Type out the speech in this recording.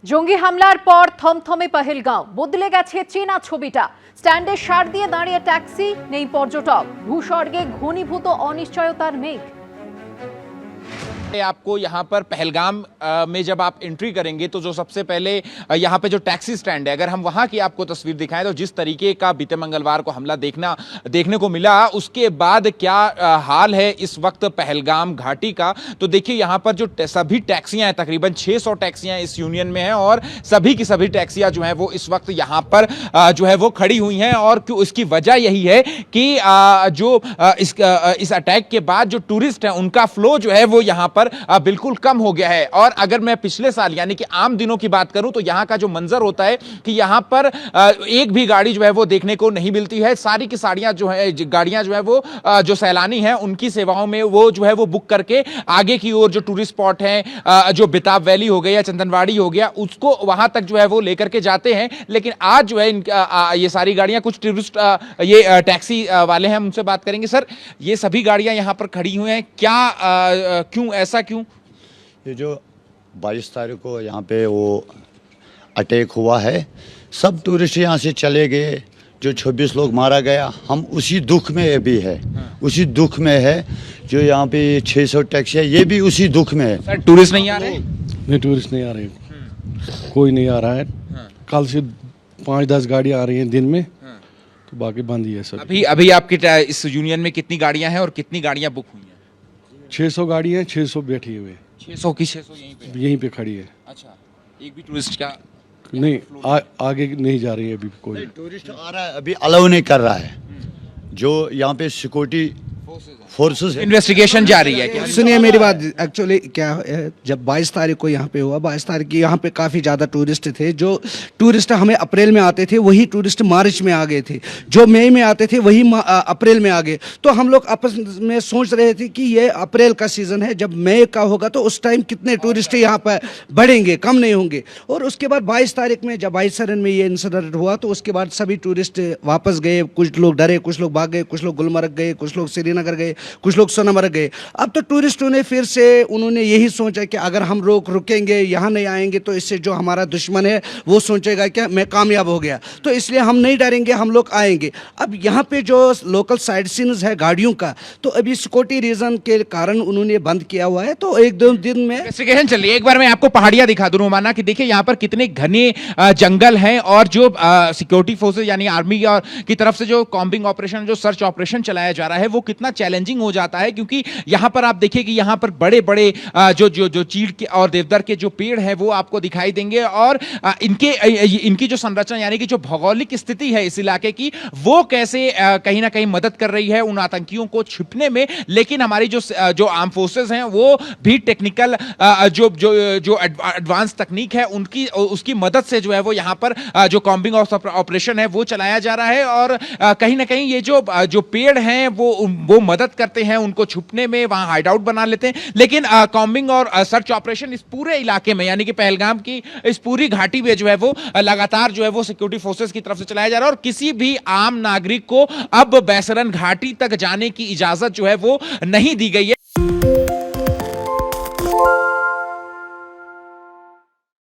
জঙ্গি হামলার পর থমথমে পহেলগাঁও, বদলে গেছে চেনা ছবিটা। স্ট্যান্ডে সার দিয়ে দাঁড়িয়ে ট্যাক্সি, নেই পর্যটক, ভূস্বর্গে ঘনীভূত অনিশ্চয়তার মেঘ। आपको यहाँ पर पहलगाम में जब आप एंट्री करेंगे तो जो सबसे पहले यहाँ पे जो टैक्सी स्टैंड है, अगर हम वहाँ की आपको तस्वीर दिखाएं तो जिस तरीके का बीते मंगलवार को हमला देखने को मिला, उसके बाद क्या हाल है इस वक्त पहलगाम घाटी का, तो देखिए यहाँ पर जो सभी टैक्सियाँ हैं, तकरीबन 600 टैक्सियाँ इस यूनियन में हैं और सभी की सभी टैक्सियाँ जो हैं वो इस वक्त यहाँ पर जो है वो खड़ी हुई हैं। और इसकी वजह यही है कि इस अटैक के बाद जो टूरिस्ट हैं उनका फ्लो जो है वो यहाँ पर बिल्कुल कम हो गया है। और अगर मैं पिछले साल यानी कि आम दिनों की बात करूं तो यहां का जो मंजर होता है कि यहां पर एक भी गाड़ी जो है वो देखने को नहीं मिलती है। सारी की साड़ियां जो है गाड़ियां जो है वो जो सैलानी हैं उनकी सेवाओं में वो जो है वो बुक करके आगे की ओर जो टूरिस्ट स्पॉट हैं, जो बेताब वैली हो गया या चंदनवाड़ी हो गया, उसको वहां तक जो है वो लेकर के जाते हैं। लेकिन आज जो है ये सारी गाड़ियां, कुछ टूरिस्ट ये टैक्सी वाले हैं, उनसे बात करेंगे। सर, ये सभी गाड़ियां यहां पर खड़ी हुई हैं, क्या क्यों, ऐसा क्यों? ये जो 22 तारीख को यहाँ पे वो अटैक हुआ है, सब टूरिस्ट यहाँ से चले गए, जो 26 लोग मारा गया, हम उसी दुख में भी है। उसी दुख में है। जो यहाँ पे 600 टैक्सी है, ये भी उसी दुख में है। सर, टूरिस्ट नहीं आ रहे? नहीं, टूरिस्ट नहीं आ रहे, कोई नहीं आ रहा है। कल से 5-10 गाड़ियाँ आ रही हैं दिन में, तो बाकी बंद ही है सब। अभी आपके इस यूनियन में कितनी गाड़ियां हैं और कितनी गाड़ियां बुक हुई हैं? 600 गाड़ी है, 600 बैठी हुए, 600 की 600 यहीं पे खड़ी है। अच्छा, एक भी टूरिस्ट का नहीं आगे नहीं जा रही है अभी कोई। टूरिस्ट आ रहा है, अभी अलाउ नहीं कर रहा है। जो यहाँ पे सिक्योरिटी फोर्सेस इन्वेस्टिगेशन जारी है क्या? सुनिए मेरी बात। एक्चुअली क्या है, जब 22 तारीख को यहाँ पे हुआ, 22 तारीख की यहाँ पे काफ़ी ज़्यादा टूरिस्ट थे। जो टूरिस्ट हमें अप्रैल में आते थे वही टूरिस्ट मार्च में आ गए थे, जो मई में आते थे वही अप्रैल में आ गए। तो हम लोग आपस में सोच रहे थे कि ये अप्रैल का सीज़न है, जब मई का होगा तो उस टाइम कितने टूरिस्ट यहाँ पर बढ़ेंगे, कम नहीं होंगे। और उसके बाद 22 तारीख में जब 22 में ये इंसिडेंट हुआ तो उसके बाद सभी टूरिस्ट वापस गए। कुछ लोग डरे, कुछ लोग भाग गए, कुछ लोग गुलमर्ग गए, कुछ लोग श्रीनगर गए, कुछ लोग सोनमर्ग गए। अब तो टूरिस्टों ने फिर से उन्होंने यही सोचा कि अगर हम रुकेंगे, यहाँ नहीं आएंगे, तो इससे जो हमारा दुश्मन है वो सोचेगा कि मैं कामयाब हो गया, तो इसलिए हम नहीं डरेंगे, हम लोग आएंगे। अब यहाँ पे जो लोकल साइड सीन्स है गाड़ियों का, तो अभी सिक्योरिटी रीजन के कारण उन्होंने बंद किया हुआ है। तो 1-2 दिन में इन्वेस्टिगेशन चल रही है। एक बार मैं आपको पहाड़ियां दिखा दूं रोमाना कि देखिए यहाँ पर कितने घने जंगल हैं और जो सिक्योरिटी फोर्सेज यानी आर्मी और की तरफ से जो कॉम्बिंग ऑपरेशन, जो सर्च ऑपरेशन चलाया जा रहा है वो कितना चैलेंजिंग हो जाता है। क्योंकि यहां पर आप देखिए कि यहां पर बड़े बड़े जो चीड़ के और देवदार के जो पेड़ हैं वो आपको दिखाई देंगे और इनकी जो संरचना यानी कि जो भौगोलिक स्थिति है इस इलाके की, वो कैसे कहीं ना कहीं मदद कर रही है उन आतंकियों को छिपने में। लेकिन हमारी जो आर्म फोर्सेस हैं वो भी टेक्निकल जो एडवांस तकनीक है उसकी मदद से जो है वो यहां पर जो कॉम्बिंग ऑपरेशन है वो चलाया जा रहा है। और कहीं ना कहीं ये जो पेड़ हैं वो मदद करते हैं उनको छुपने में, वहां हाइड आउट बना लेते हैं। लेकिन कॉम्बिंग और सर्च ऑपरेशन इस पूरे इलाके में यानी कि पहलगाम की इस पूरी घाटी में जो है वो लगातार जो है वो सिक्योरिटी फोर्सेस की तरफ से चलाया जा रहा है। और किसी भी आम नागरिक को अब बैसरन घाटी तक जाने की इजाजत जो है वो नहीं दी गई है।